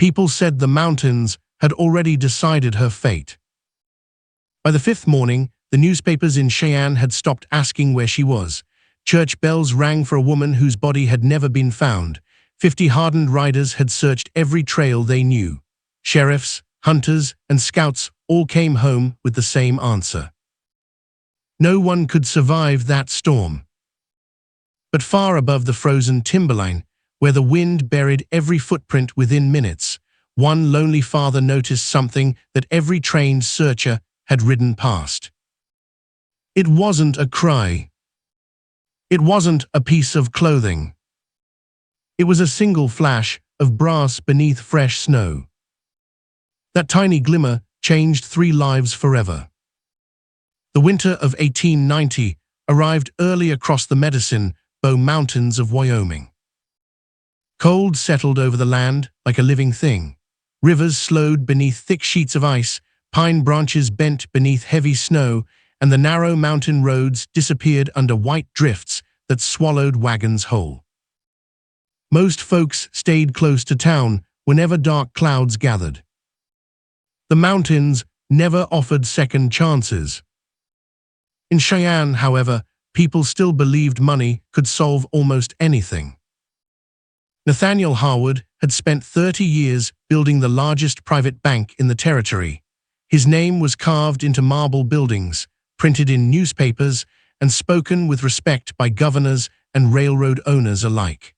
People said the mountains had already decided her fate. By the fifth morning, the newspapers in Cheyenne had stopped asking where she was. Church bells rang for a woman whose body had never been found. 50 hardened riders had searched every trail they knew. Sheriffs, hunters, and scouts all came home with the same answer. No one could survive that storm. But far above the frozen timberline, where the wind buried every footprint within minutes, one lonely father noticed something that every trained searcher had ridden past. It wasn't a cry. It wasn't a piece of clothing. It was a single flash of brass beneath fresh snow. That tiny glimmer changed 3 lives forever. The winter of 1890 arrived early across the Medicine Bow Mountains of Wyoming. Cold settled over the land like a living thing. Rivers slowed beneath thick sheets of ice, pine branches bent beneath heavy snow, and the narrow mountain roads disappeared under white drifts that swallowed wagons whole. Most folks stayed close to town whenever dark clouds gathered. The mountains never offered second chances. In Cheyenne, however, people still believed money could solve almost anything. Nathaniel Harwood had spent 30 years building the largest private bank in the territory. His name was carved into marble buildings, printed in newspapers, and spoken with respect by governors and railroad owners alike.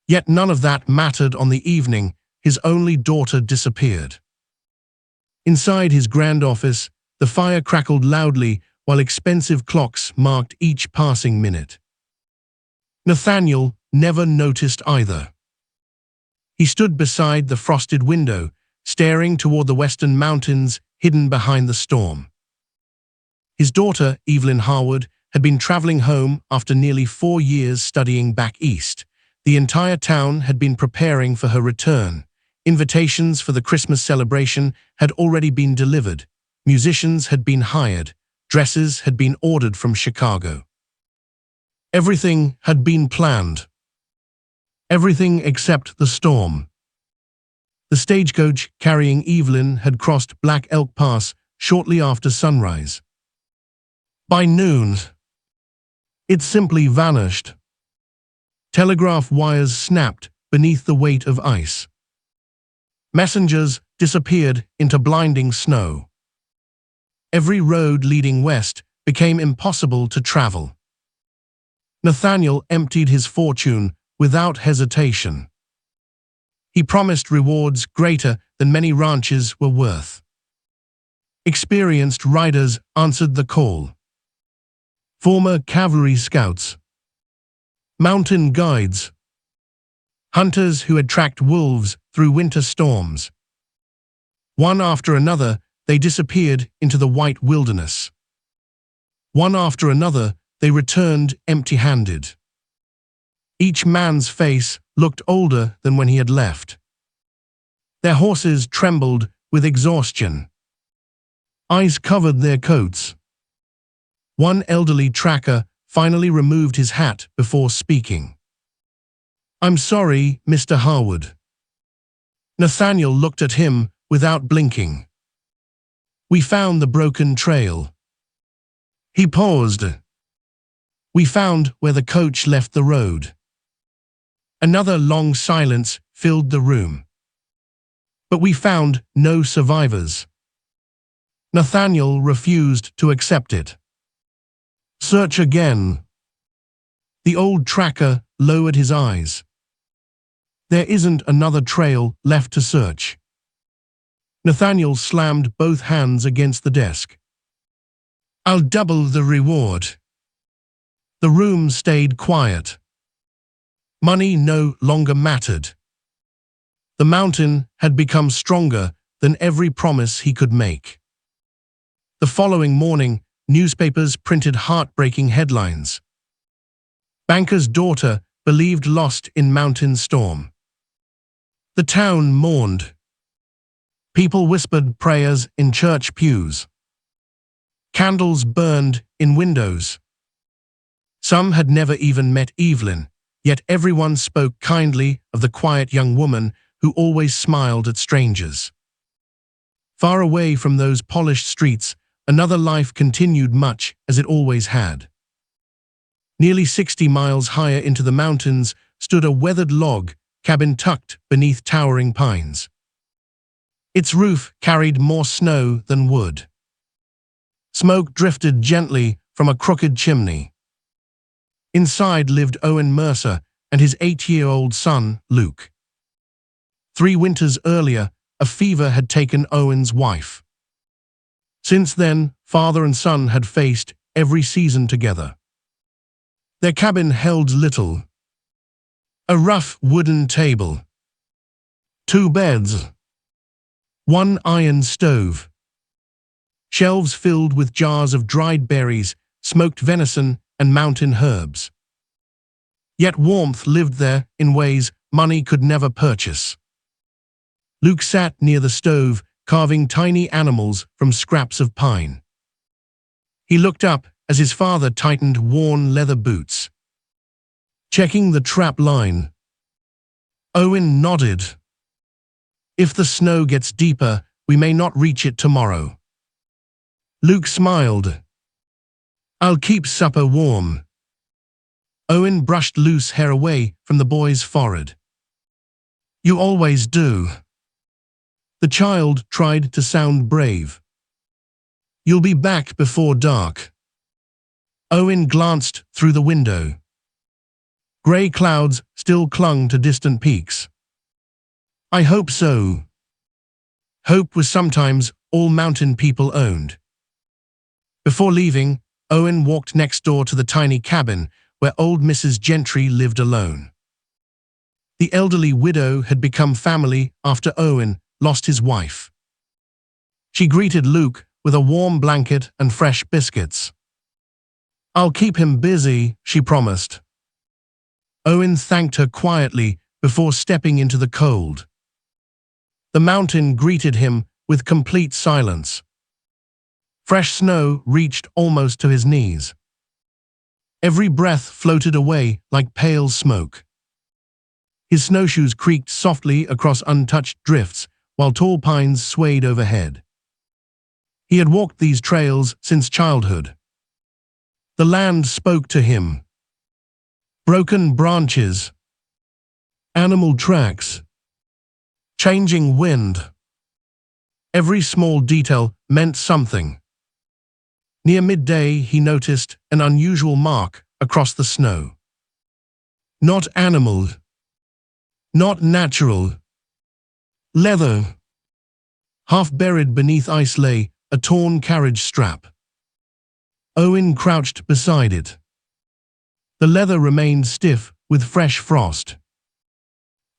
Yet none of that mattered on the evening his only daughter disappeared. Inside his grand office, the fire crackled loudly while expensive clocks marked each passing minute. Nathaniel never noticed either. He stood beside the frosted window, staring toward the western mountains hidden behind the storm. His daughter, Evelyn Harwood, had been traveling home after nearly 4 years studying back east. The entire town had been preparing for her return. Invitations for the Christmas celebration had already been delivered. Musicians had been hired. Dresses had been ordered from Chicago. Everything had been planned. Everything except the storm. The stagecoach carrying Evelyn had crossed Black Elk Pass shortly after sunrise. By noon, it simply vanished. Telegraph wires snapped beneath the weight of ice. Messengers disappeared into blinding snow. Every road leading west became impossible to travel. Nathaniel emptied his fortune without hesitation. He promised rewards greater than many ranches were worth. Experienced riders answered the call. Former cavalry scouts, mountain guides, hunters who had tracked wolves through winter storms. One after another, they disappeared into the white wilderness. One after another, they returned empty-handed. Each man's face looked older than when he had left. Their horses trembled with exhaustion. Ice covered their coats. One elderly tracker finally removed his hat before speaking. "I'm sorry, Mr. Harwood." Nathaniel looked at him without blinking. "We found the broken trail." He paused. "We found where the coach left the road." Another long silence filled the room. "But we found no survivors." Nathaniel refused to accept it. "Search again." The old tracker lowered his eyes. "There isn't another trail left to search." Nathaniel slammed both hands against the desk. "I'll double the reward." The room stayed quiet. Money no longer mattered. The mountain had become stronger than every promise he could make. The following morning, newspapers printed heartbreaking headlines. Banker's daughter believed lost in mountain storm. The town mourned. People whispered prayers in church pews. Candles burned in windows. Some had never even met Evelyn, yet everyone spoke kindly of the quiet young woman who always smiled at strangers. Far away from those polished streets, another life continued much as it always had. Nearly 60 miles higher into the mountains stood a weathered log cabin tucked beneath towering pines. Its roof carried more snow than wood. Smoke drifted gently from a crooked chimney. Inside lived Owen Mercer and his 8-year-old son, Luke. 3 winters earlier, a fever had taken Owen's wife. Since then, father and son had faced every season together. Their cabin held little. A rough wooden table. 2 beds. 1 iron stove. Shelves filled with jars of dried berries, smoked venison, and mountain herbs. Yet warmth lived there in ways money could never purchase. Luke sat near the stove, carving tiny animals from scraps of pine. He looked up as his father tightened worn leather boots. Checking the trap line. Owen nodded. If the snow gets deeper, we may not reach it tomorrow. Luke smiled. I'll keep supper warm. Owen brushed loose hair away from the boy's forehead. You always do. The child tried to sound brave. You'll be back before dark. Owen glanced through the window. Grey clouds still clung to distant peaks. I hope so. Hope was sometimes all mountain people owned. Before leaving, Owen walked next door to the tiny cabin where old Mrs. Gentry lived alone. The elderly widow had become family after Owen lost his wife. She greeted Luke with a warm blanket and fresh biscuits. I'll keep him busy, she promised. Owen thanked her quietly before stepping into the cold. The mountain greeted him with complete silence. Fresh snow reached almost to his knees. Every breath floated away like pale smoke. His snowshoes creaked softly across untouched drifts while tall pines swayed overhead. He had walked these trails since childhood. The land spoke to him. Broken branches, animal tracks, changing wind. Every small detail meant something. Near midday, he noticed an unusual mark across the snow. Not animal, not natural. Leather. Half buried beneath ice lay a torn carriage strap. Owen crouched beside it. The leather remained stiff with fresh frost.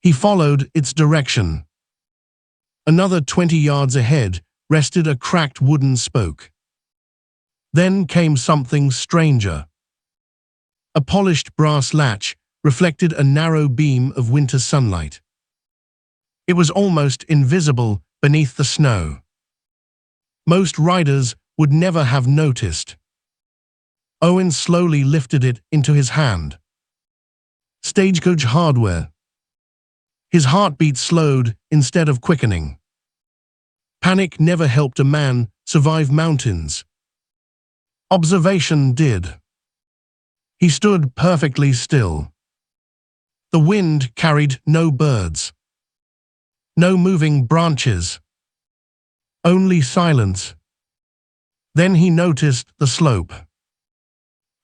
He followed its direction. Another 20 yards ahead rested a cracked wooden spoke. Then came something stranger. A polished brass latch reflected a narrow beam of winter sunlight. It was almost invisible beneath the snow. Most riders would never have noticed. Owen slowly lifted it into his hand. Stagecoach hardware. His heartbeat slowed instead of quickening. Panic never helped a man survive mountains. Observation did. He stood perfectly still. The wind carried no birds. No moving branches. Only silence. Then he noticed the slope.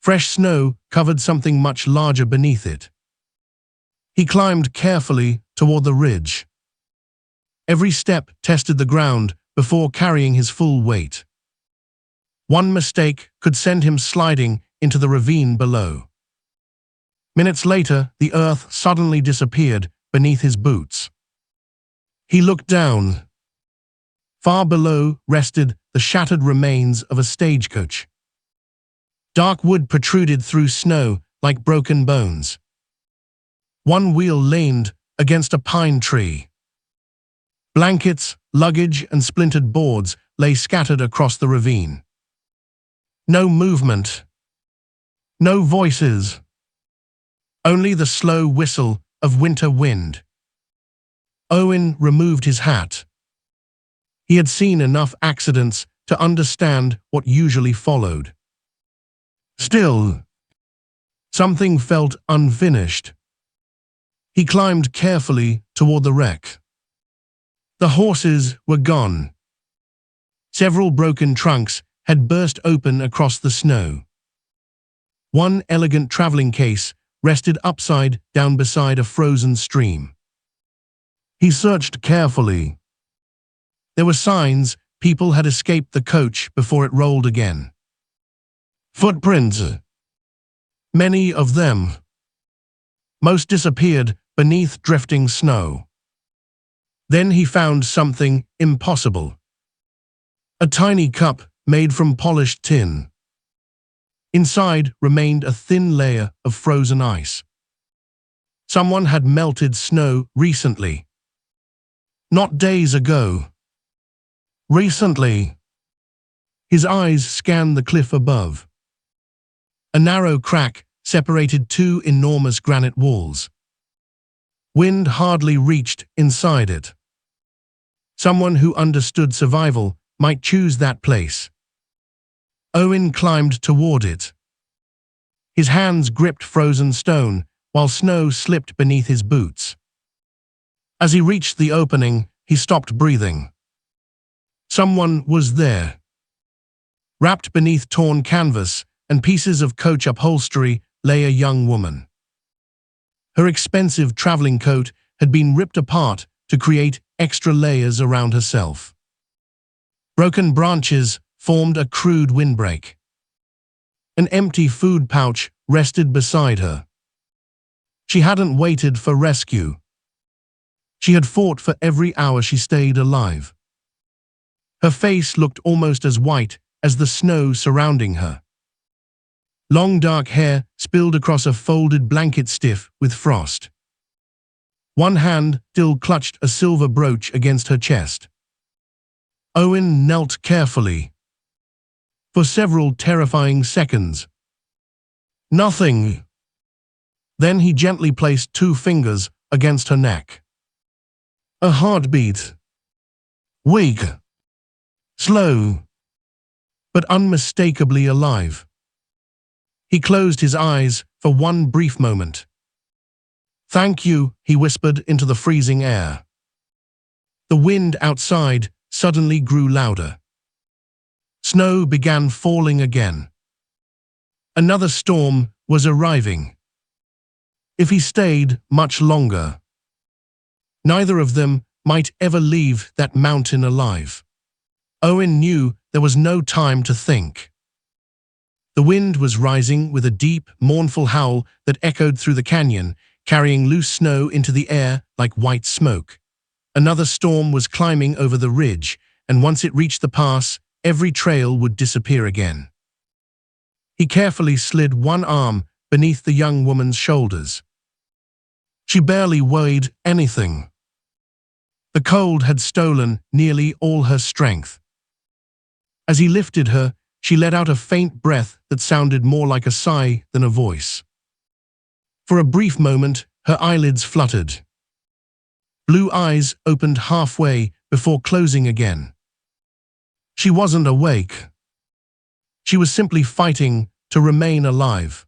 Fresh snow covered something much larger beneath it. He climbed carefully toward the ridge. Every step tested the ground before carrying his full weight. One mistake could send him sliding into the ravine below. Minutes later, the earth suddenly disappeared beneath his boots. He looked down. Far below rested the shattered remains of a stagecoach. Dark wood protruded through snow like broken bones. One wheel leaned against a pine tree. Blankets, luggage, and splintered boards lay scattered across the ravine. No movement. No voices. Only the slow whistle of winter wind. Owen removed his hat. He had seen enough accidents to understand what usually followed. Still, something felt unfinished. He climbed carefully toward the wreck. The horses were gone. Several broken trunks had burst open across the snow. One elegant traveling case rested upside down beside a frozen stream. He searched carefully. There were signs people had escaped the coach before it rolled again. Footprints. Many of them. Most disappeared beneath drifting snow. Then he found something impossible. A tiny cup made from polished tin. Inside remained a thin layer of frozen ice. Someone had melted snow recently. Not days ago. Recently. His eyes scanned the cliff above. A narrow crack separated two enormous granite walls. Wind hardly reached inside it. Someone who understood survival might choose that place. Owen climbed toward it. His hands gripped frozen stone while snow slipped beneath his boots. As he reached the opening, he stopped breathing. Someone was there. Wrapped beneath torn canvas and pieces of coach upholstery lay a young woman. Her expensive traveling coat had been ripped apart to create extra layers around herself. Broken branches formed a crude windbreak. An empty food pouch rested beside her. She hadn't waited for rescue. She had fought for every hour she stayed alive. Her face looked almost as white as the snow surrounding her. Long dark hair spilled across a folded blanket stiff with frost. One hand still clutched a silver brooch against her chest. Owen knelt carefully. For several terrifying seconds. Nothing. Then he gently placed two fingers against her neck. A heartbeat. Weak. Slow. But unmistakably alive. He closed his eyes for one brief moment. "Thank you," he whispered into the freezing air. The wind outside suddenly grew louder. Snow began falling again. Another storm was arriving. If he stayed much longer, neither of them might ever leave that mountain alive. Owen knew there was no time to think. The wind was rising with a deep, mournful howl that echoed through the canyon, carrying loose snow into the air like white smoke. Another storm was climbing over the ridge, and once it reached the pass, every trail would disappear again. He carefully slid one arm beneath the young woman's shoulders. She barely weighed anything. The cold had stolen nearly all her strength. As he lifted her, she let out a faint breath that sounded more like a sigh than a voice. For a brief moment, her eyelids fluttered. Blue eyes opened halfway before closing again. She wasn't awake. She was simply fighting to remain alive.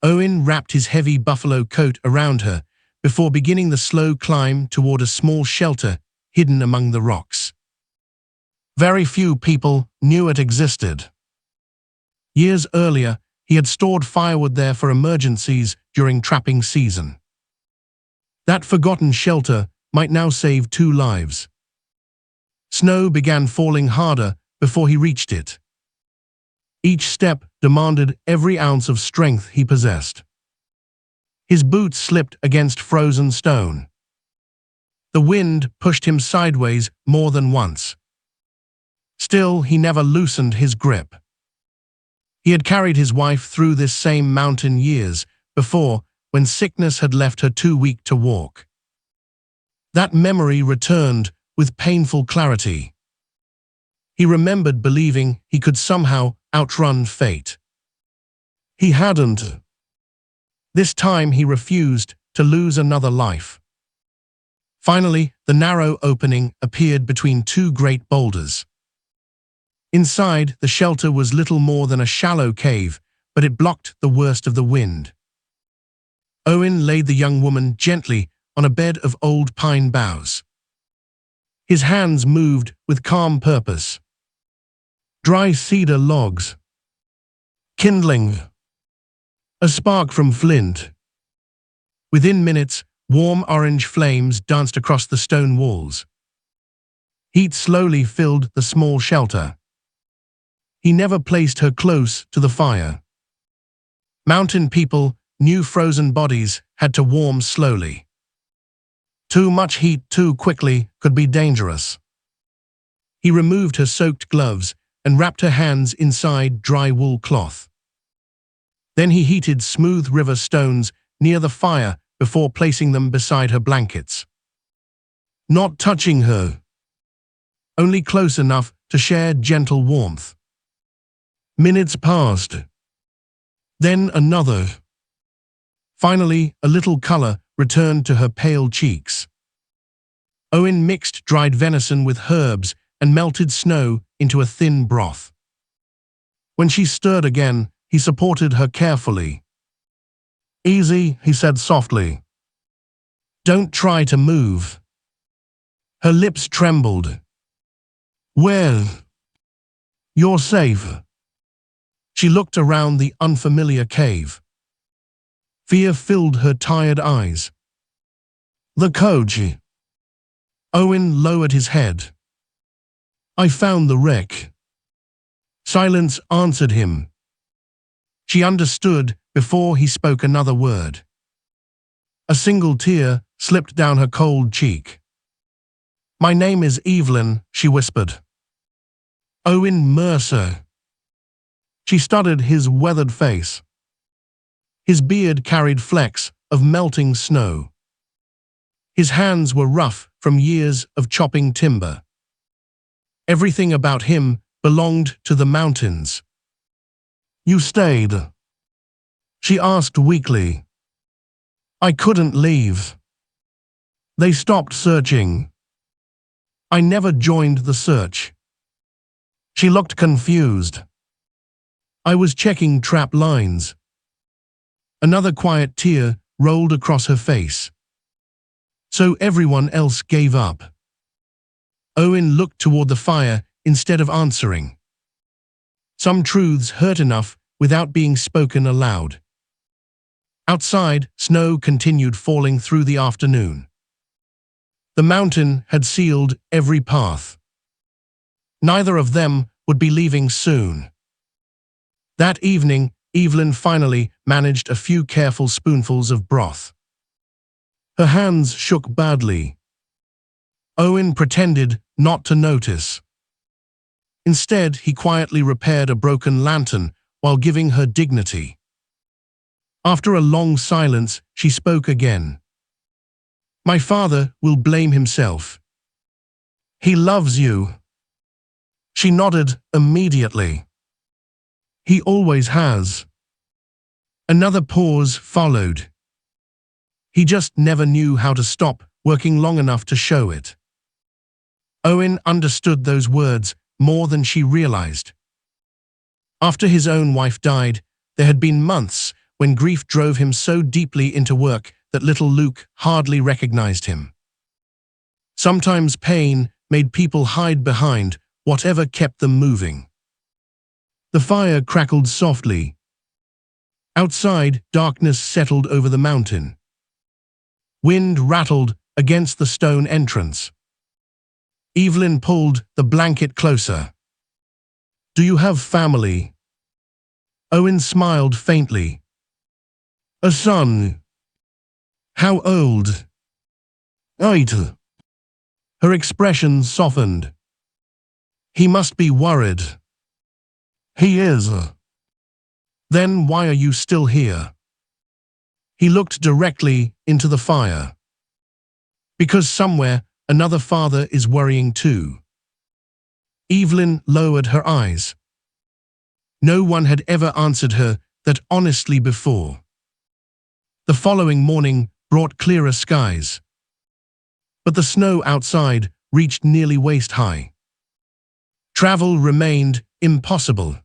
Owen wrapped his heavy buffalo coat around her before beginning the slow climb toward a small shelter hidden among the rocks. Very few people knew it existed. Years earlier, he had stored firewood there for emergencies during trapping season. That forgotten shelter might now save 2 lives. Snow began falling harder before he reached it. Each step demanded every ounce of strength he possessed. His boots slipped against frozen stone. The wind pushed him sideways more than once. Still, he never loosened his grip. He had carried his wife through this same mountain years before, when sickness had left her too weak to walk. That memory returned with painful clarity. He remembered believing he could somehow outrun fate. He hadn't. This time he refused to lose another life. Finally, the narrow opening appeared between two great boulders. Inside, the shelter was little more than a shallow cave, but it blocked the worst of the wind. Owen laid the young woman gently on a bed of old pine boughs. His hands moved with calm purpose. Dry cedar logs. Kindling. A spark from flint. Within minutes, warm orange flames danced across the stone walls. Heat slowly filled the small shelter. He never placed her close to the fire. Mountain people, new frozen bodies, had to warm slowly. Too much heat too quickly could be dangerous. He removed her soaked gloves and wrapped her hands inside dry wool cloth. Then he heated smooth river stones near the fire before placing them beside her blankets. Not touching her, only close enough to share gentle warmth. Minutes passed. Then another. Finally, a little color returned to her pale cheeks. Owen mixed dried venison with herbs and melted snow into a thin broth. When she stirred again, he supported her carefully. "Easy," he said softly. "Don't try to move." Her lips trembled. "Where?" "You're safe." She looked around the unfamiliar cave. Fear filled her tired eyes. "The coach." Owen lowered his head. "I found the wreck." Silence answered him. She understood before he spoke another word. A single tear slipped down her cold cheek. "My name is Evelyn," she whispered. "Owen Mercer." She studied his weathered face. His beard carried flecks of melting snow. His hands were rough from years of chopping timber. Everything about him belonged to the mountains. "You stayed?" she asked weakly. "I couldn't leave. They stopped searching. I never joined the search." She looked confused. "I was checking trap lines." Another quiet tear rolled across her face. So everyone else gave up. Owen looked toward the fire instead of answering. Some truths hurt enough without being spoken aloud. Outside, snow continued falling through the afternoon. The mountain had sealed every path. Neither of them would be leaving soon. That evening, Evelyn finally managed a few careful spoonfuls of broth. Her hands shook badly. Owen pretended not to notice. Instead, he quietly repaired a broken lantern while giving her dignity. After a long silence, she spoke again. "My father will blame himself. He loves you." She nodded immediately. "He always has." Another pause followed. He just never knew how to stop working long enough to show it. Owen understood those words more than she realized. After his own wife died, there had been months when grief drove him so deeply into work that little Luke hardly recognized him. Sometimes pain made people hide behind whatever kept them moving. The fire crackled softly. Outside, darkness settled over the mountain. Wind rattled against the stone entrance. Evelyn pulled the blanket closer. "Do you have family?" Owen smiled faintly. "A son." "How old?" "8." Her expression softened. "He must be worried." "He is." "Then why are you still here?" He looked directly into the fire. "Because somewhere another father is worrying too." Evelyn lowered her eyes. No one had ever answered her that honestly before. The following morning brought clearer skies. but the snow outside reached nearly waist-high. Travel remained impossible.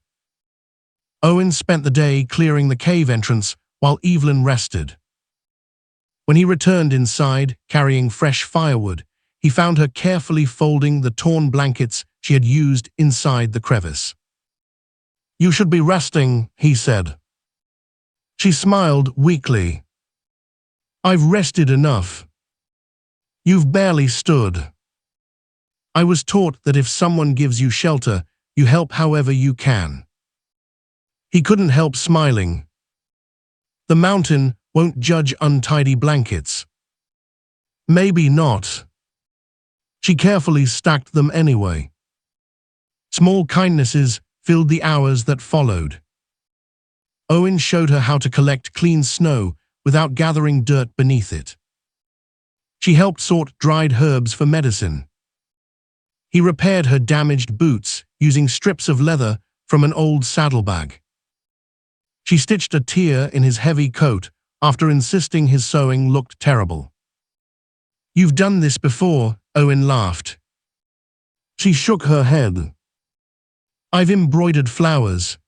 Owen spent the day clearing the cave entrance while Evelyn rested. When he returned inside, carrying fresh firewood, he found her carefully folding the torn blankets she had used inside the crevice. "You should be resting," he said. She smiled weakly. "I've rested enough. You've barely stood. I was taught that if someone gives you shelter, you help however you can." He couldn't help smiling. The mountain won't judge untidy blankets. Maybe not. She carefully stacked them anyway. Small kindnesses filled the hours that followed. Owen showed her how to collect clean snow without gathering dirt beneath it. She helped sort dried herbs for medicine. He repaired her damaged boots using strips of leather from an old saddlebag. She stitched a tear in his heavy coat after insisting his sewing looked terrible. "You've done this before," Owen laughed. She shook her head. "I've embroidered flowers.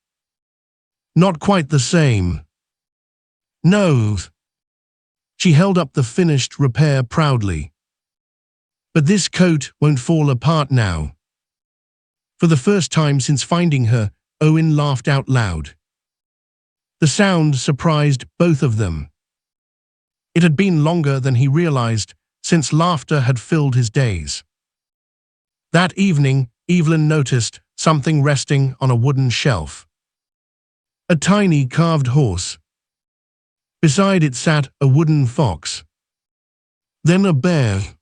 Not quite the same." "No." She held up the finished repair proudly. "But this coat won't fall apart now." For the first time since finding her, Owen laughed out loud. The sound surprised both of them. It had been longer than he realized since laughter had filled his days. That evening, Evelyn noticed something resting on a wooden shelf. A tiny carved horse. Beside it sat a wooden fox. Then a bear.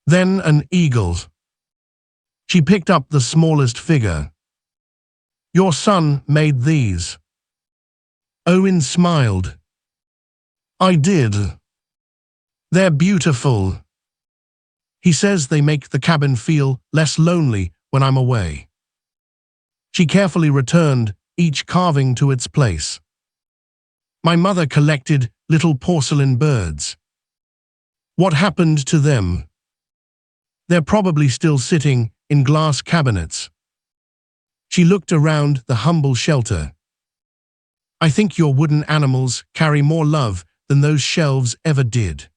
Then an eagle. She picked up the smallest figure. "Your son made these." Owen smiled. "I did. They're beautiful. He says they make the cabin feel less lonely when I'm away." She carefully returned each carving to its place. "My mother collected little porcelain birds. What happened to them? They're probably still sitting in glass cabinets." She looked around the humble shelter. "I think your wooden animals carry more love than those shelves ever did."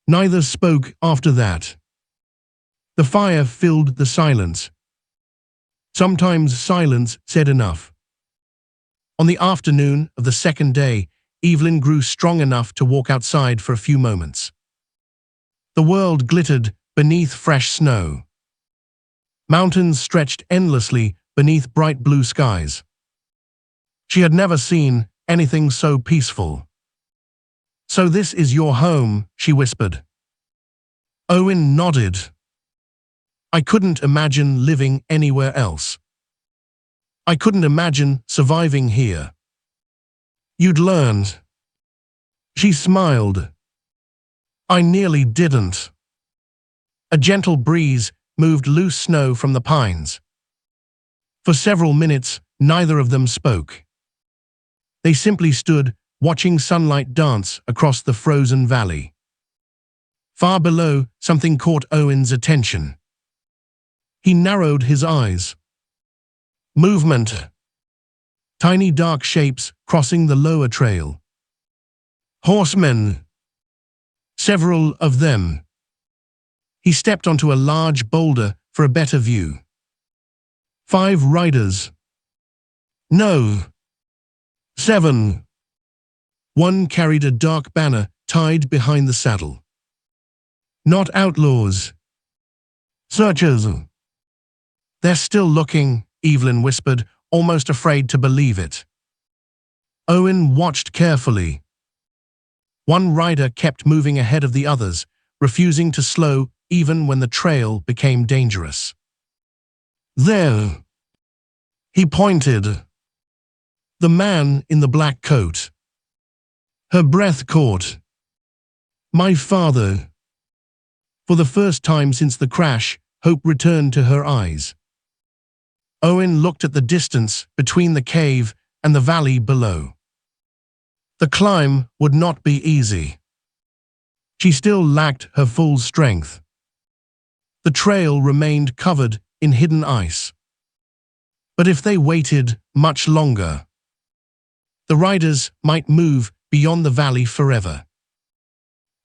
Neither spoke after that. The fire filled the silence. Sometimes silence said enough. On the afternoon of the second day, Evelyn grew strong enough to walk outside for a few moments. The world glittered beneath fresh snow. Mountains stretched endlessly beneath bright blue skies. She had never seen anything so peaceful. "So this is your home," she whispered. Owen nodded. "I couldn't imagine living anywhere else. I couldn't imagine surviving here." "You'd learn." She smiled. "I nearly didn't." A gentle breeze moved loose snow from the pines. For several minutes, neither of them spoke. They simply stood, watching sunlight dance across the frozen valley. Far below, something caught Owen's attention. He narrowed his eyes. Movement. Tiny dark shapes crossing the lower trail. Horsemen. Several of them. He stepped onto a large boulder for a better view. 5 riders. No. 7. One carried a dark banner tied behind the saddle. Not outlaws. Searchers. "They're still looking," Evelyn whispered, almost afraid to believe it. Owen watched carefully. One rider kept moving ahead of the others, refusing to slow even when the trail became dangerous. "There." He pointed. The man in the black coat. Her breath caught. "My father." For the first time since the crash, hope returned to her eyes. Owen looked at the distance between the cave and the valley below. The climb would not be easy. She still lacked her full strength. The trail remained covered in hidden ice. But if they waited much longer, the riders might move beyond the valley forever.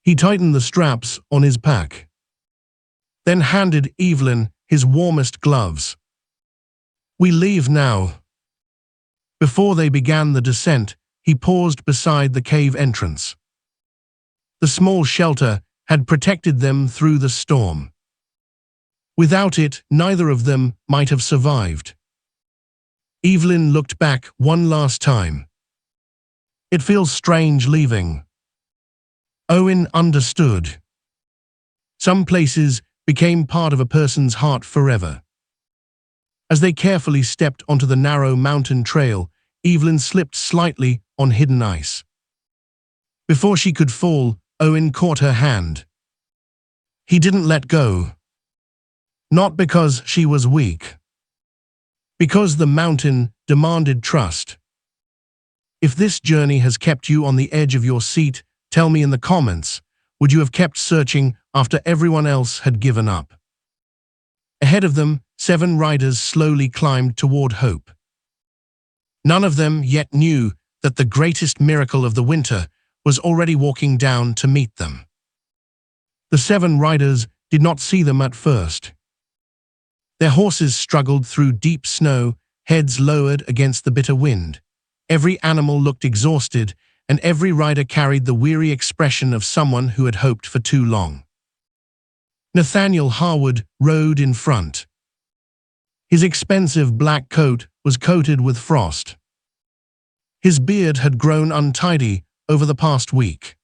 He tightened the straps on his pack, then handed Evelyn his warmest gloves. "We leave now." Before they began the descent, he paused beside the cave entrance. The small shelter had protected them through the storm. Without it, neither of them might have survived. Evelyn looked back one last time. "It feels strange leaving." Owen understood. Some places became part of a person's heart forever. As they carefully stepped onto the narrow mountain trail, Evelyn slipped slightly on hidden ice. Before she could fall, Owen caught her hand. He didn't let go. Not because she was weak. Because the mountain demanded trust. If this journey has kept you on the edge of your seat, tell me in the comments, would you have kept searching after everyone else had given up? Ahead of them, 7 riders slowly climbed toward hope. None of them yet knew that the greatest miracle of the winter was already walking down to meet them. The 7 riders did not see them at first. Their horses struggled through deep snow, heads lowered against the bitter wind. Every animal looked exhausted, and every rider carried the weary expression of someone who had hoped for too long. Nathaniel Harwood rode in front. His expensive black coat was coated with frost. His beard had grown untidy over the past week.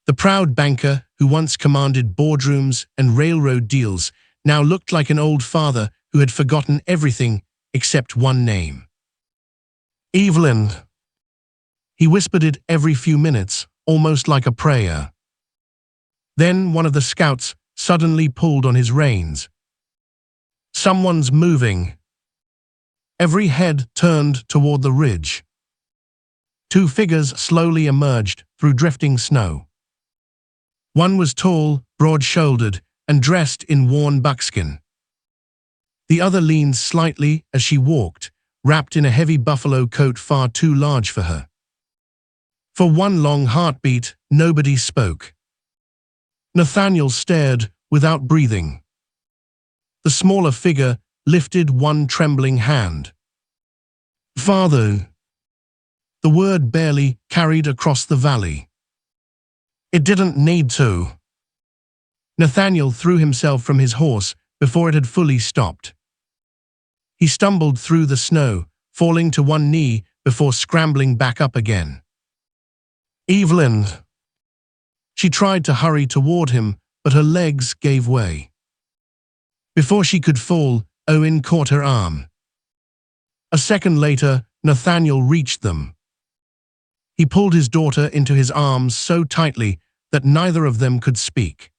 The proud banker who once commanded boardrooms and railroad deals now looked like an old father who had forgotten everything except one name. "Evelyn." He whispered it every few minutes, almost like a prayer. Then one of the scouts suddenly pulled on his reins. "Someone's moving." Every head turned toward the ridge. 2 figures slowly emerged through drifting snow. One was tall, broad-shouldered, and dressed in worn buckskin. The other leaned slightly as she walked, wrapped in a heavy buffalo coat far too large for her. For one long heartbeat, nobody spoke. Nathaniel stared without breathing. The smaller figure lifted one trembling hand. "Father." The word barely carried across the valley. It didn't need to. Nathaniel threw himself from his horse before it had fully stopped. He stumbled through the snow, falling to one knee before scrambling back up again. "Evelyn." She tried to hurry toward him, but her legs gave way. Before she could fall, Owen caught her arm. A second later, Nathaniel reached them. He pulled his daughter into his arms so tightly that neither of them could speak.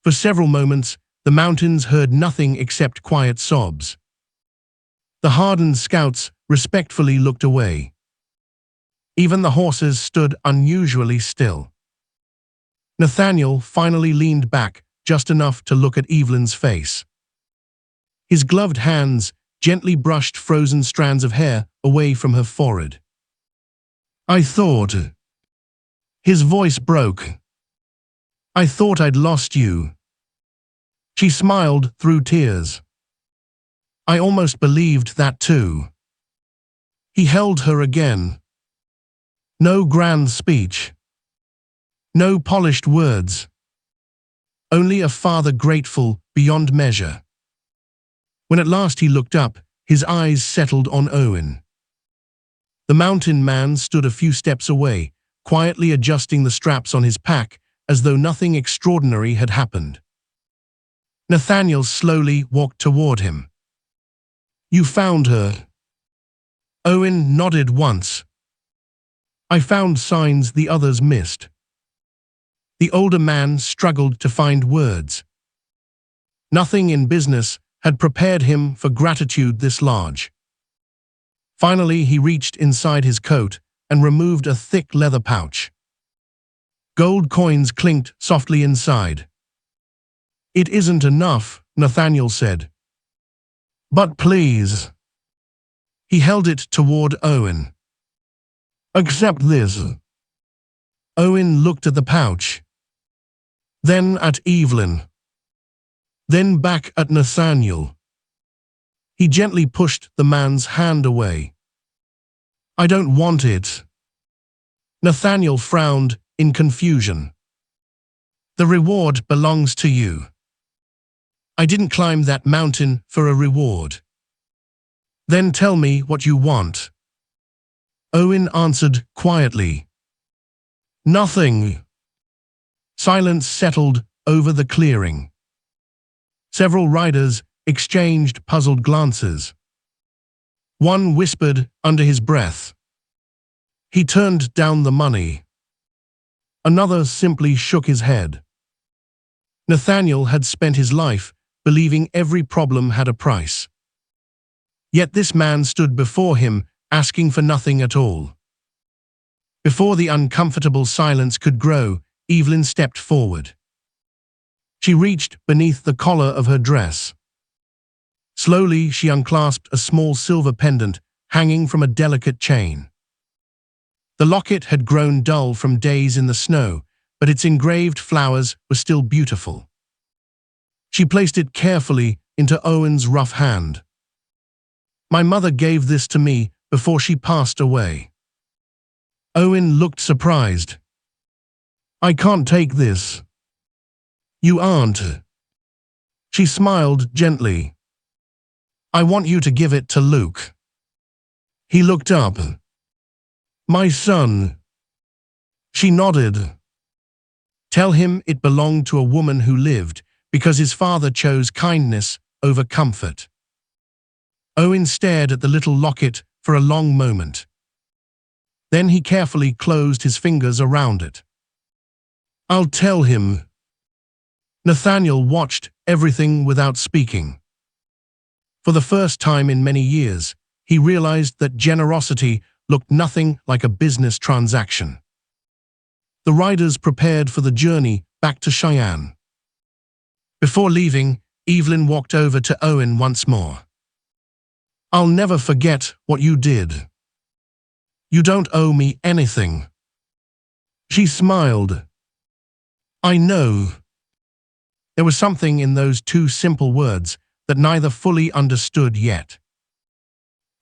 For several moments, the mountains heard nothing except quiet sobs. The hardened scouts respectfully looked away. Even the horses stood unusually still. Nathaniel finally leaned back just enough to look at Evelyn's face. His gloved hands gently brushed frozen strands of hair away from her forehead. "I thought..." His voice broke. "I thought I'd lost you." She smiled through tears. "I almost believed that too." He held her again. No grand speech. No polished words. Only a father grateful beyond measure. When at last he looked up, his eyes settled on Owen. The mountain man stood a few steps away, quietly adjusting the straps on his pack as though nothing extraordinary had happened. Nathaniel slowly walked toward him. "You found her." Owen nodded once. "I found signs the others missed." The older man struggled to find words. Nothing in business had prepared him for gratitude this large. Finally, he reached inside his coat and removed a thick leather pouch. Gold coins clinked softly inside. "It isn't enough," Nathaniel said. "But please." He held it toward Owen. "Accept this." Owen looked at the pouch, then at Evelyn, then back at Nathaniel. He gently pushed the man's hand away. "I don't want it." Nathaniel frowned in confusion. "The reward belongs to you. I didn't climb that mountain for a reward." "Then tell me what you want." Owen answered quietly. "Nothing." Silence settled over the clearing. Several riders exchanged puzzled glances. One whispered under his breath, "He turned down the money." Another simply shook his head. Nathaniel had spent his life believing every problem had a price. Yet this man stood before him, asking for nothing at all. Before the uncomfortable silence could grow, Evelyn stepped forward. She reached beneath the collar of her dress. Slowly, she unclasped a small silver pendant hanging from a delicate chain. The locket had grown dull from days in the snow, but its engraved flowers were still beautiful. She placed it carefully into Owen's rough hand. "My mother gave this to me before she passed away." Owen looked surprised. "I can't take this." "You aren't." She smiled gently. "I want you to give it to Luke." He looked up. "My son." She nodded. "Tell him it belonged to a woman who lived because his father chose kindness over comfort." Owen stared at the little locket for a long moment. Then he carefully closed his fingers around it. "I'll tell him." Nathaniel watched everything without speaking. For the first time in many years, he realized that generosity looked nothing like a business transaction. The riders prepared for the journey back to Cheyenne. Before leaving, Evelyn walked over to Owen once more. "I'll never forget what you did. You don't owe me anything." She smiled. "I know." There was something in those two simple words that neither fully understood yet.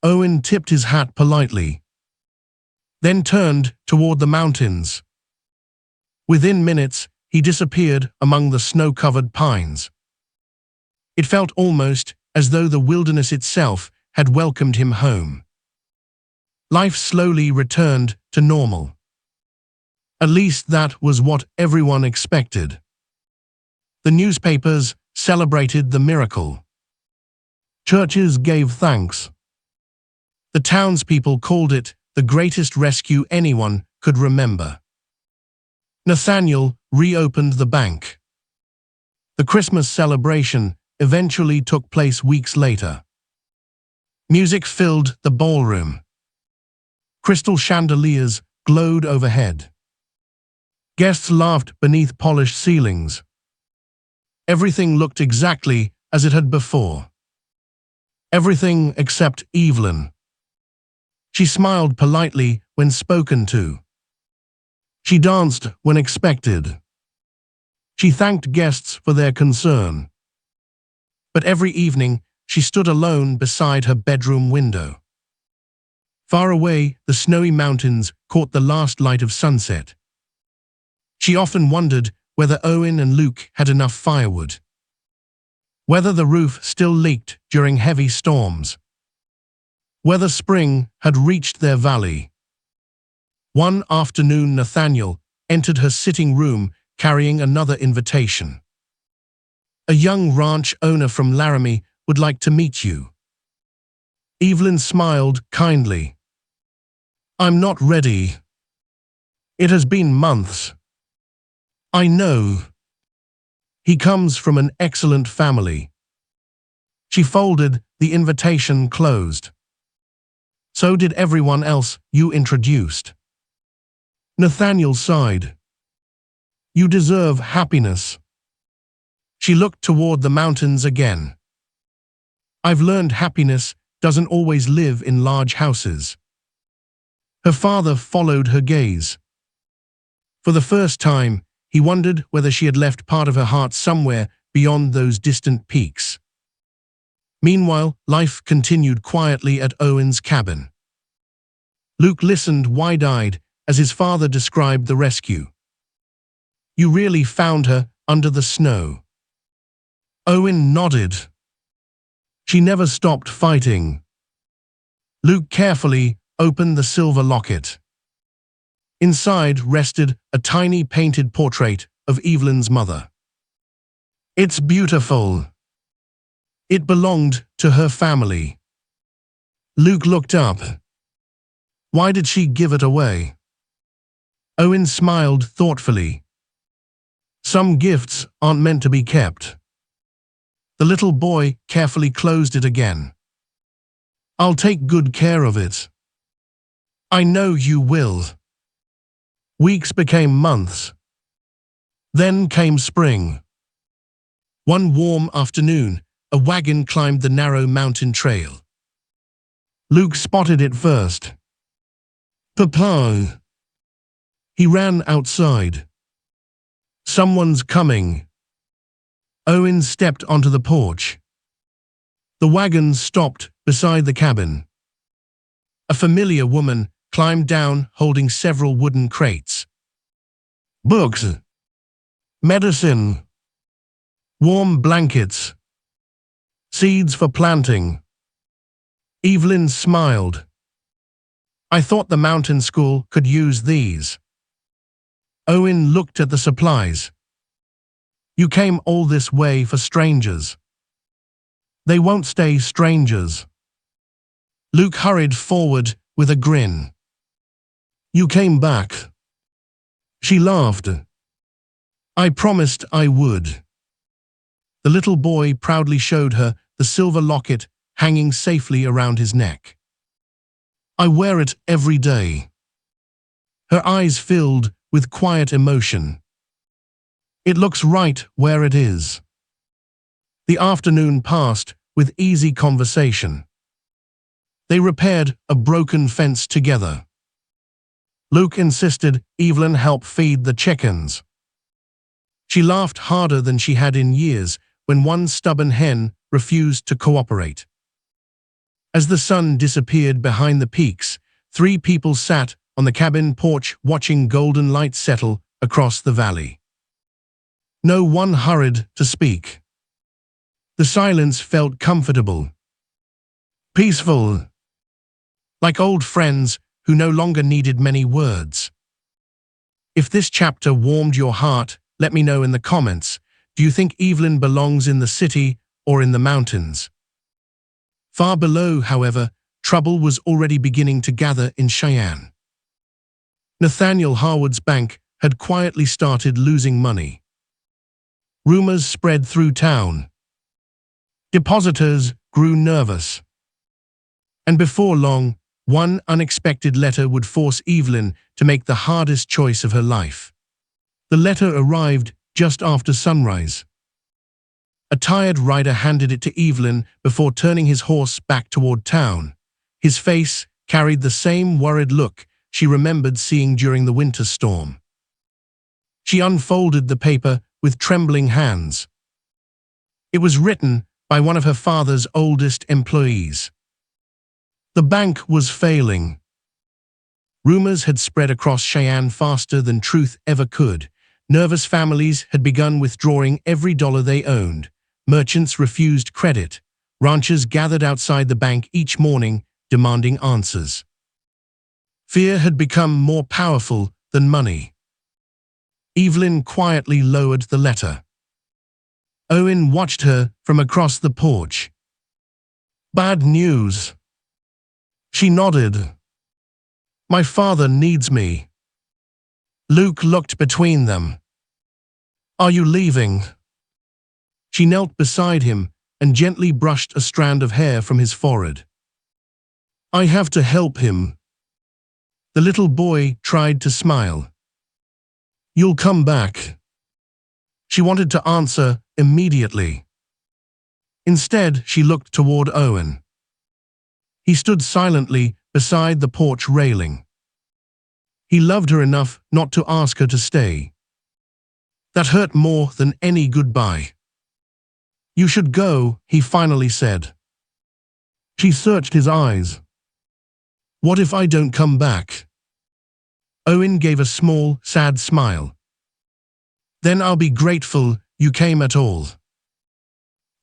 Owen tipped his hat politely, then turned toward the mountains. Within minutes, he disappeared among the snow-covered pines. It felt almost as though the wilderness itself had welcomed him home. Life slowly returned to normal. At least that was what everyone expected. The newspapers celebrated the miracle. Churches gave thanks. The townspeople called it the greatest rescue anyone could remember. Nathaniel reopened the bank. The Christmas celebration eventually took place weeks later. Music filled the ballroom. Crystal chandeliers glowed overhead. Guests laughed beneath polished ceilings. Everything looked exactly as it had before. Everything except Evelyn. She smiled politely when spoken to. She danced when expected. She thanked guests for their concern. But every evening, she stood alone beside her bedroom window. Far away, the snowy mountains caught the last light of sunset. She often wondered whether Owen and Luke had enough firewood, whether the roof still leaked during heavy storms, whether spring had reached their valley. One afternoon, Nathaniel entered her sitting room carrying another invitation. "A young ranch owner from Laramie would like to meet you." Evelyn smiled kindly. "I'm not ready. It has been months." "I know. He comes from an excellent family." She folded the invitation closed. "So did everyone else you introduced." Nathaniel sighed. You deserve happiness. She looked toward the mountains again. I've learned happiness doesn't always live in large houses. Her father followed her gaze. For the first time, he wondered whether she had left part of her heart somewhere beyond those distant peaks. Meanwhile, life continued quietly at Owen's cabin. Luke listened wide-eyed as his father described the rescue. You really found her under the snow. Owen nodded. She never stopped fighting. Luke carefully opened the silver locket. Inside rested a tiny painted portrait of Evelyn's mother. It's beautiful. It belonged to her family. Luke looked up. Why did she give it away? Owen smiled thoughtfully. Some gifts aren't meant to be kept. The little boy carefully closed it again. I'll take good care of it. I know you will. Weeks became months. Then came spring. One warm afternoon, a wagon climbed the narrow mountain trail. Luke spotted it first. Papa! He ran outside. Someone's coming. Owen stepped onto the porch. The wagon stopped beside the cabin. A familiar woman climbed down holding several wooden crates. Books. Medicine. Warm blankets. Seeds for planting. Evelyn smiled. I thought the mountain school could use these. Owen looked at the supplies. You came all this way for strangers. They won't stay strangers. Luke hurried forward with a grin. You came back. She laughed. I promised I would. The little boy proudly showed her the silver locket hanging safely around his neck. I wear it every day. Her eyes filled with quiet emotion. It looks right where it is. The afternoon passed with easy conversation. They repaired a broken fence together. Luke insisted Evelyn help feed the chickens. She laughed harder than she had in years when one stubborn hen refused to cooperate. As the sun disappeared behind the peaks, 3 people sat on the cabin porch watching golden light settle across the valley. No one hurried to speak. The silence felt comfortable. Peaceful. Like old friends who no longer needed many words. If this chapter warmed your heart, let me know in the comments. Do you think Evelyn belongs in the city or in the mountains? Far below, however, trouble was already beginning to gather in Cheyenne. Nathaniel Harwood's bank had quietly started losing money. Rumors spread through town. Depositors grew nervous. And before long, one unexpected letter would force Evelyn to make the hardest choice of her life. The letter arrived just after sunrise. A tired rider handed it to Evelyn before turning his horse back toward town. His face carried the same worried look she remembered seeing during the winter storm. She unfolded the paper with trembling hands. It was written by one of her father's oldest employees. The bank was failing. Rumors had spread across Cheyenne faster than truth ever could. Nervous families had begun withdrawing every dollar they owned. Merchants refused credit. Ranchers gathered outside the bank each morning, demanding answers. Fear had become more powerful than money. Evelyn quietly lowered the letter. Owen watched her from across the porch. Bad news. She nodded. My father needs me. Luke looked between them. Are you leaving? She knelt beside him and gently brushed a strand of hair from his forehead. I have to help him. The little boy tried to smile. You'll come back. She wanted to answer immediately. Instead, she looked toward Owen. He stood silently beside the porch railing. He loved her enough not to ask her to stay. That hurt more than any goodbye. "You should go," he finally said. She searched his eyes. "What if I don't come back?" Owen gave a small, sad smile. "Then I'll be grateful you came at all."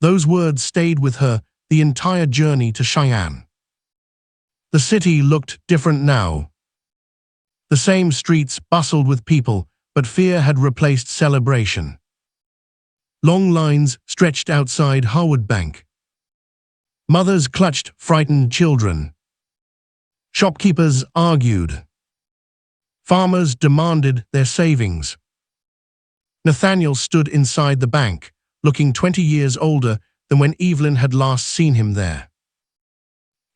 Those words stayed with her the entire journey to Cheyenne. The city looked different now. The same streets bustled with people, but fear had replaced celebration. Long lines stretched outside Harwood Bank. Mothers clutched frightened children. Shopkeepers argued. Farmers demanded their savings. Nathaniel stood inside the bank, looking 20 years older than when Evelyn had last seen him there.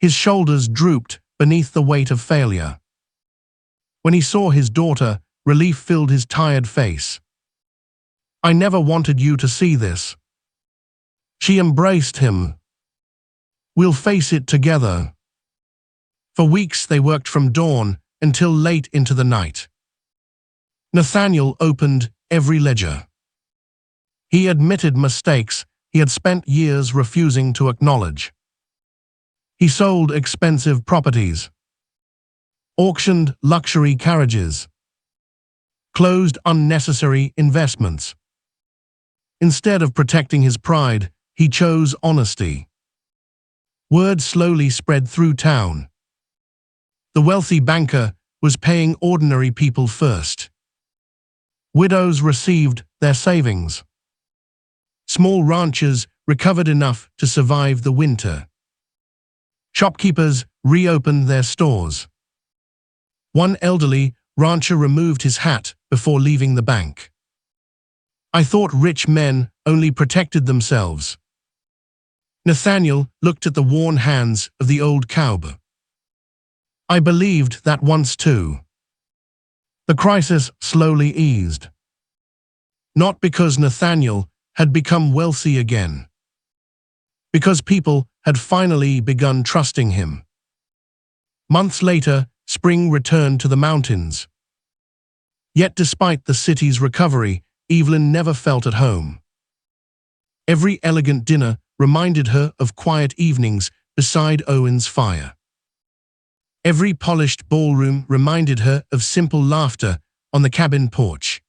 His shoulders drooped beneath the weight of failure. When he saw his daughter, relief filled his tired face. "I never wanted you to see this." She embraced him. "We'll face it together." For weeks they worked from dawn until late into the night. Nathaniel opened every ledger. He admitted mistakes he had spent years refusing to acknowledge. He sold expensive properties, auctioned luxury carriages, closed unnecessary investments. Instead of protecting his pride, he chose honesty. Word slowly spread through town. The wealthy banker was paying ordinary people first. Widows received their savings. Small ranchers recovered enough to survive the winter. Shopkeepers reopened their stores. One elderly rancher removed his hat before leaving the bank. "I thought rich men only protected themselves." Nathaniel looked at the worn hands of the old cowboy. "I believed that once too." The crisis slowly eased. Not because Nathaniel had become wealthy again. Because people had finally begun trusting him. Months later, spring returned to the mountains. Yet despite the city's recovery, Evelyn never felt at home. Every elegant dinner reminded her of quiet evenings beside Owen's fire. Every polished ballroom reminded her of simple laughter on the cabin porch.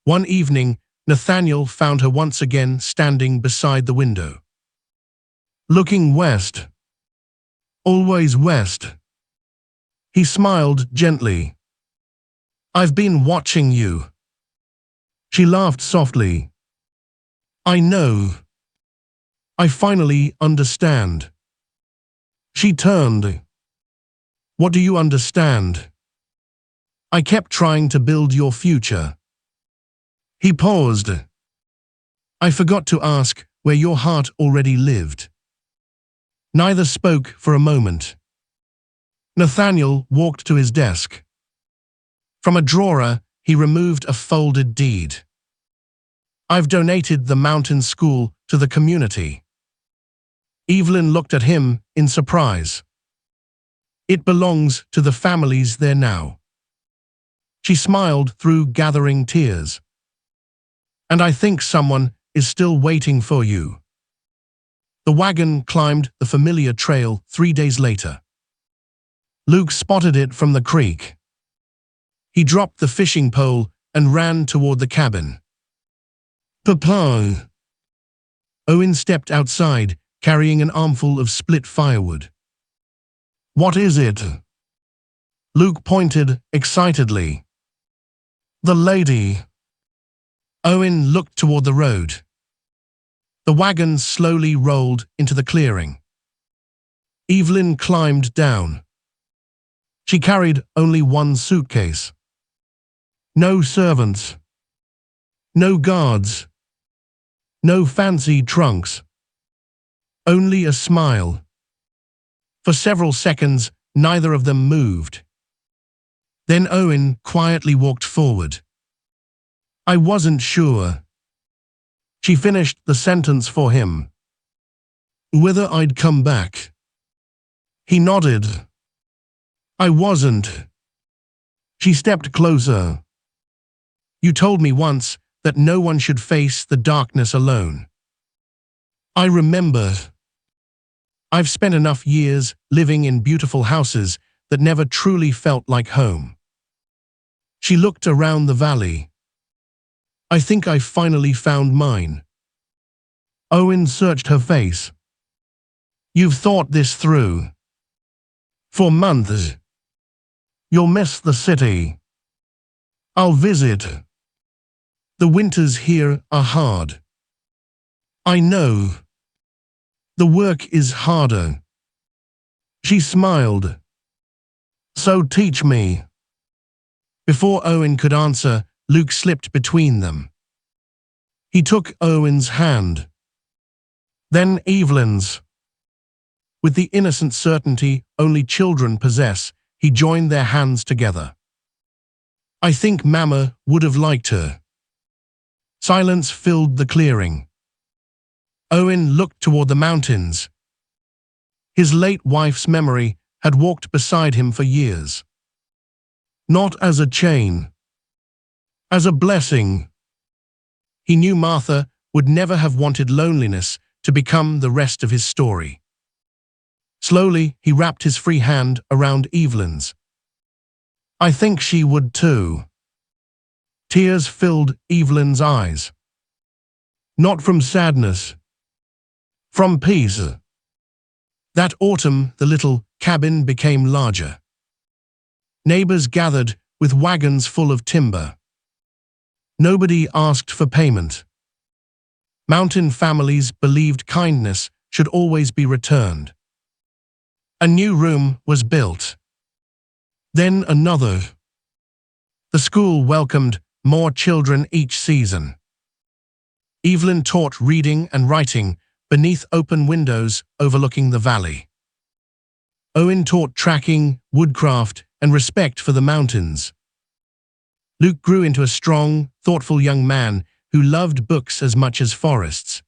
One evening, Nathaniel found her once again standing beside the window. Looking west. Always west. He smiled gently. "I've been watching you." She laughed softly. "I know. I finally understand." She turned. "What do you understand?" "I kept trying to build your future." He paused. "I forgot to ask where your heart already lived." Neither spoke for a moment. Nathaniel walked to his desk. From a drawer, he removed a folded deed. "I've donated the mountain school to the community." Evelyn looked at him in surprise. "It belongs to the families there now." She smiled through gathering tears. "And I think someone is still waiting for you." The wagon climbed the familiar trail 3 days later. Luke spotted it from the creek. He dropped the fishing pole and ran toward the cabin. "Papa!" Owen stepped outside, carrying an armful of split firewood. "What is it?" Luke pointed excitedly. "The lady." Owen looked toward the road. The wagon slowly rolled into the clearing. Evelyn climbed down. She carried only one suitcase. No servants. No guards. No fancy trunks. Only a smile. For several seconds, neither of them moved. Then Owen quietly walked forward. I wasn't sure. She finished the sentence for him. Whether I'd come back. He nodded. I wasn't. She stepped closer. You told me once that no one should face the darkness alone. I remember. I've spent enough years living in beautiful houses that never truly felt like home. She looked around the valley. I think I finally found mine. Owen searched her face. You've thought this through. For months. You'll miss the city. I'll visit. The winters here are hard. I know. The work is harder. She smiled. So teach me. Before Owen could answer, Luke slipped between them. He took Owen's hand. Then Evelyn's. With the innocent certainty only children possess, he joined their hands together. I think Mama would have liked her. Silence filled the clearing. Owen looked toward the mountains. His late wife's memory had walked beside him for years. Not as a chain. As a blessing. He knew Martha would never have wanted loneliness to become the rest of his story. Slowly, he wrapped his free hand around Evelyn's. I think she would too. Tears filled Evelyn's eyes. Not from sadness. From peace. That autumn, the little cabin became larger. Neighbors gathered with wagons full of timber. Nobody asked for payment. Mountain families believed kindness should always be returned. A new room was built. Then another. The school welcomed more children each season. Evelyn taught reading and writing beneath open windows overlooking the valley. Owen taught tracking, woodcraft, and respect for the mountains. Luke grew into a strong, thoughtful young man who loved books as much as forests.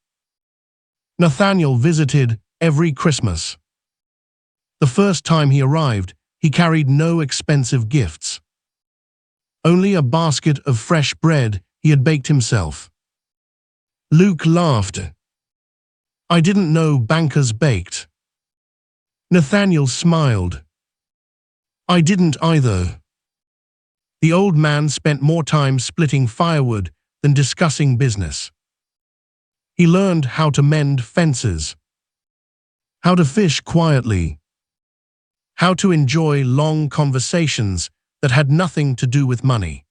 Nathaniel visited every Christmas. The first time he arrived, he carried no expensive gifts. Only a basket of fresh bread he had baked himself. Luke laughed. I didn't know bankers baked. Nathaniel smiled. I didn't either. The old man spent more time splitting firewood than discussing business. He learned how to mend fences, how to fish quietly, how to enjoy long conversations that had nothing to do with money.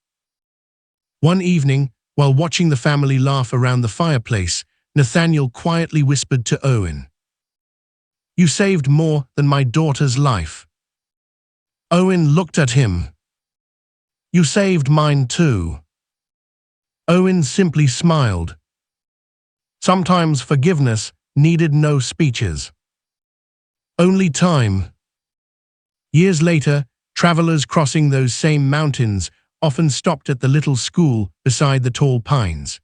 One evening, while watching the family laugh around the fireplace, Nathaniel quietly whispered to Owen, You saved more than my daughter's life. Owen looked at him. You saved mine too. Owen simply smiled. Sometimes forgiveness needed no speeches. Only time. Years later, travelers crossing those same mountains often stopped at the little school beside the tall pines.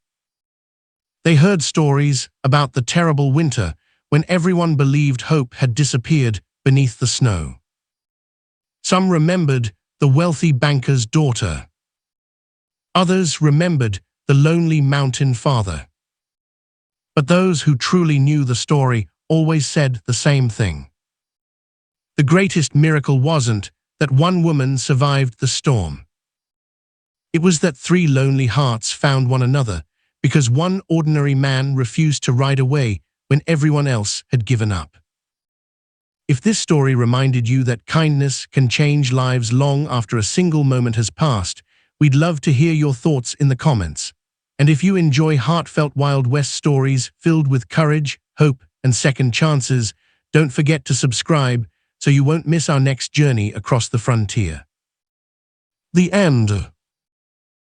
They heard stories about the terrible winter when everyone believed hope had disappeared beneath the snow. Some remembered the wealthy banker's daughter. Others remembered the lonely mountain father. But those who truly knew the story always said the same thing. The greatest miracle wasn't that one woman survived the storm. It was that three lonely hearts found one another because one ordinary man refused to ride away when everyone else had given up. If this story reminded you that kindness can change lives long after a single moment has passed, we'd love to hear your thoughts in the comments. And if you enjoy heartfelt Wild West stories filled with courage, hope, and second chances, don't forget to subscribe so you won't miss our next journey across the frontier. The end.